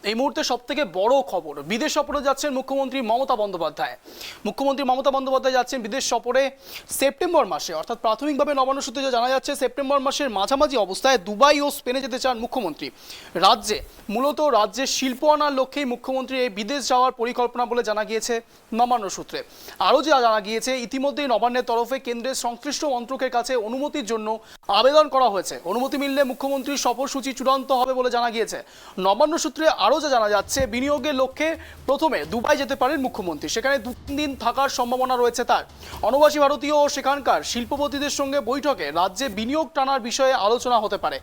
এই মুহূর্তে সবথেকে বড় খবর, বিদেশ সফরে যাচ্ছেন মুখ্যমন্ত্রী মমতা বন্দ্যোপাধ্যায়। মুখ্যমন্ত্রী মমতা বন্দ্যোপাধ্যায় যাচ্ছেন বিদেশ সফরে সেপ্টেম্বর মাসে, অর্থাৎ প্রাথমিকভাবে নবান্ন সূত্রে যা জানা যাচ্ছে সেপ্টেম্বর মাসের মাঝামাঝি অবস্থায় দুবাই ও স্পেনে যেতে চান মুখ্যমন্ত্রী। রাজ্যে শিল্প আনার লক্ষ্যেই মুখ্যমন্ত্রী এই বিদেশ যাওয়ার পরিকল্পনা বলে জানা গিয়েছে নবান্ন সূত্রে। আরও যা জানা গিয়েছে, ইতিমধ্যেই নবান্নের তরফে কেন্দ্রের সংশ্লিষ্ট মন্ত্রকের কাছে অনুমতির জন্য আবেদন করা হয়েছে। অনুমতি মিললে মুখ্যমন্ত্রীর সফরসূচি চূড়ান্ত হবে বলে জানা গিয়েছে। নবান্ন সূত্রে আরও যা জানা যাচ্ছে, বিনিয়োগের লক্ষ্যে প্রথমে দুবাই যেতে পারেন মুখ্যমন্ত্রী। সেখানে 2-3 দিন থাকার সম্ভাবনা রয়েছে তার। অনবাসী ভারতীয় ও সেখানকার শিল্পপতিদের সঙ্গে বৈঠকে রাজ্যে বিনিয়োগ টানার বিষয়ে আলোচনা হতে পারে।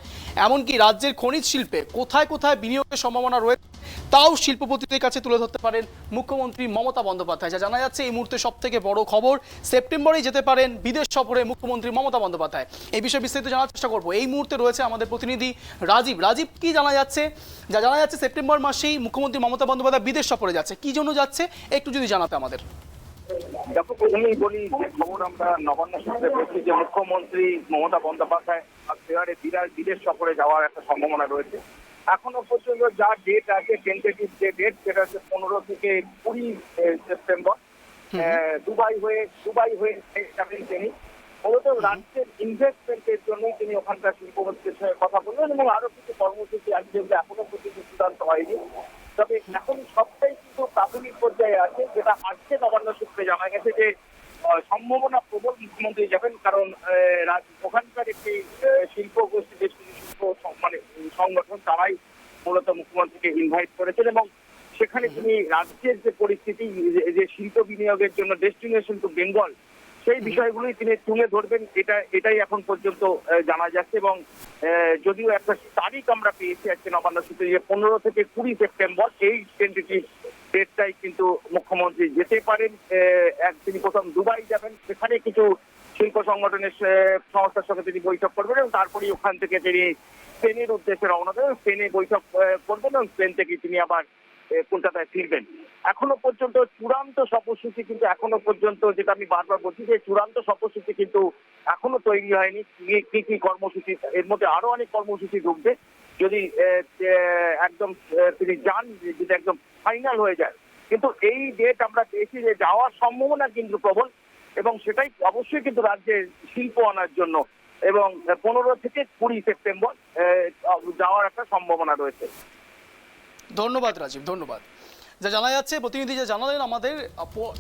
এমনকি রাজ্যের খনিজ শিল্পে কোথায় কোথায় বিনিয়োগের সম্ভাবনা রয়েছে তাও শিল্পপতিদের কাছে তুলে ধরতে পারেন মুখ্যমন্ত্রী মমতা বন্দ্যোপাধ্যায়। যা জানা যাচ্ছে এই মুহূর্তে সবথেকে বড় খবর, সেপ্টেম্বরেই যেতে পারেন বিদেশ সফরে মুখ্যমন্ত্রী মমতা বন্দ্যোপাধ্যায়। এই বিষয়ে বিস্তারিত জানার চেষ্টা করব। এই মুহূর্তে রয়েছে আমাদের প্রতিনিধি রাজীব। কি জানা যাচ্ছে? যা জানা যাচ্ছে সেপ্টেম্বর মাসেই মুখ্যমন্ত্রী মমতা বন্দ্যোপাধ্যায় বিদেশ সফরে যাচ্ছে, কি জন্য যাচ্ছে একটু যদি জানাতে আমাদের। দেখো, প্রথমেই বলি যে খবর আমরা নবান্ন সূত্রে পেয়েছি যে মুখ্যমন্ত্রী মমতা বন্দ্যোপাধ্যায় বিদেশ সফরে যাওয়ার একটা সম্ভাবনা রয়েছে। এখনো পর্যন্ত যা ডেট আছে, টেন্টেটিভ যে ডেট, সেটা হচ্ছে 15 থেকে 20 সেপ্টেম্বর। দুবাই হয়ে যাবেন তিনি। মূলত রাজ্যের ইনভেস্টমেন্টের জন্যই তিনি ওখানকার শিল্পপতিদের সঙ্গে কথা বলবেন এবং আরো কিছু কর্মসূচি আছে যেগুলো এখনো পর্যন্ত চূড়ান্ত হয়নি। তবে এখন সবটাই কিন্তু প্রাথমিক পর্যায়ে আছে, যেটা আজকে নবান্ন সূত্রে জানা গেছে যে সম্ভাবনা প্রবল মুখ্যমন্ত্রী যাবেন, কারণ ওখানকার একটি শিল্প গোষ্ঠী, বেশ কিছু শিল্প সংগঠন, তারাই মূলত মুখ্যমন্ত্রীকে ইনভাইট করেছেন এবং সেখানে তিনি রাজ্যের যে পরিস্থিতি, যে শিল্প বিনিয়োগের জন্য ডেস্টিনেশন টু বেঙ্গল, সেই বিষয়গুলোই তিনি তুলে ধরবেন, এটাই এখন পর্যন্ত জানা যাচ্ছে। এবং যদিও একটা তারিখ আমরা পেয়েছি আজকে নবান্ন সূত্রে যে 15 থেকে 20 সেপ্টেম্বর, এই টেন্টেটিভ ডেটটাই কিন্তু মুখ্যমন্ত্রী যেতে পারেন। তিনি প্রথম দুবাই যাবেন, সেখানে কিছু শিল্প সংগঠনের সংস্থার সঙ্গে তিনি বৈঠক করবেন এবং তারপরে ওখান থেকে তিনি স্পেনের উদ্দেশ্যে রওনা দেবেন। স্পেনে বৈঠক করবেন এবং স্পেন থেকে তিনি আবার কলকাতায় ফিরবেন। এখনো পর্যন্ত চূড়ান্ত সফরসূচি কিন্তু এখনো পর্যন্ত, যেটা আমি বারবার বলছি, যে চূড়ান্ত সফরসূচি কিন্তু এখনো তৈরি হয়নি। কি কি কর্মসূচি, এর মধ্যে আরো অনেক কর্মসূচি ঢুকবে যদি একদম তিনি যান, যদি একদম ফাইনাল হয়ে যায়। কিন্তু এই ডেট আমরা পেয়েছি যে যাওয়ার সম্ভাবনা কিন্তু প্রবল এবং সেটাই অবশ্যই কিন্তু রাজ্যে শিল্প আনার জন্য এবং 15 থেকে 20 সেপ্টেম্বর যাওয়ার একটা সম্ভাবনা রয়েছে। ধন্যবাদ রাজীব, ধন্যবাদ। যা জানা যাচ্ছে, প্রতিনিধি যা জানালেন আমাদের,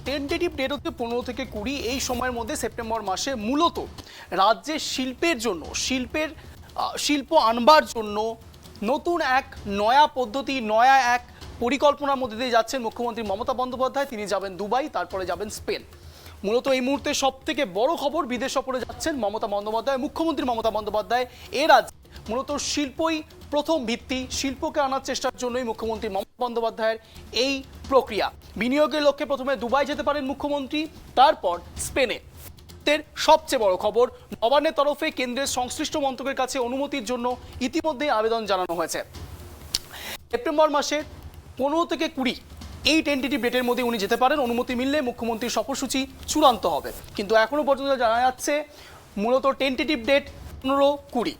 টেন্টেটিভ ডেট হচ্ছে 15 থেকে 20। এই সময়ের মধ্যে সেপ্টেম্বর মাসে মূলত রাজ্যের শিল্পের জন্য, শিল্প আনবার জন্য নতুন এক নয়া পদ্ধতি, নয়া এক পরিকল্পনার মধ্যে দিয়ে যাচ্ছেন মুখ্যমন্ত্রী মমতা বন্দ্যোপাধ্যায়। তিনি যাবেন দুবাই, তারপরে যাবেন স্পেন। মূলত এই মুহূর্তে সব থেকে বড় খবর, বিদেশ সফরে যাচ্ছেন মমতা বন্দ্যোপাধ্যায়, মুখ্যমন্ত্রী মমতা বন্দ্যোপাধ্যায়। এর রাজ্যে মূলত শিল্পই প্রথম ভিত্তি, শিল্পকে আনার চেষ্টার জন্যই মুখ্যমন্ত্রী মমতা বন্দ্যোপাধ্যায়ের এই প্রক্রিয়া। বিনিয়োগের লক্ষ্যে প্রথমে দুবাই যেতে পারেন মুখ্যমন্ত্রী, তারপর স্পেনে। সবচেয়ে বড় খবর, নবান্নের তরফে কেন্দ্রের সংশ্লিষ্ট মন্ত্রকের কাছে অনুমতির জন্য ইতিমধ্যেই আবেদন জানানো হয়েছে। সেপ্টেম্বর মাসের 15 থেকে 20 এই টেন্টেটিভ ডেটের মধ্যে উনি যেতে পারেন। অনুমতি মিললে মুখ্যমন্ত্রীর সফরসূচি চূড়ান্ত হবে। কিন্তু এখনো পর্যন্ত জানা যাচ্ছে মূলত টেন্টেটিভ ডেট 15-20।